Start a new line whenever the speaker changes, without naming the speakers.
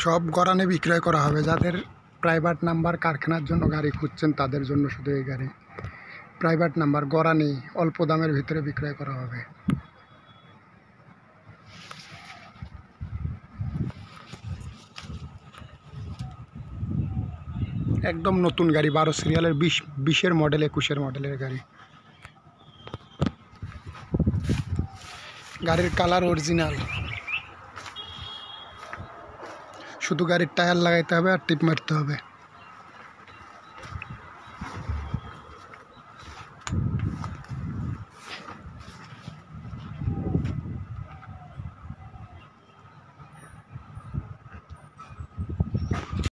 সব গরানে বিক্রয় করা হবে। যাদের প্রাইভেট নাম্বার কারখানার জন্য গাড়ি খুঁজছেন তাদের জন্য শুধু এই গাড়ি। প্রাইভেট নাম্বার গরানি অল্প দামের ভিতরে বিক্রয় করা হবে। একদম নতুন গাড়ি, 12 সিরিয়ালের 20-এর মডেল, 21-এর মডেলের গাড়ি। গাড়ির কালার অরিজিনাল, শুধু গাড়ির টায়ার লাগাইতে হবে আর টিপ মারতে হবে।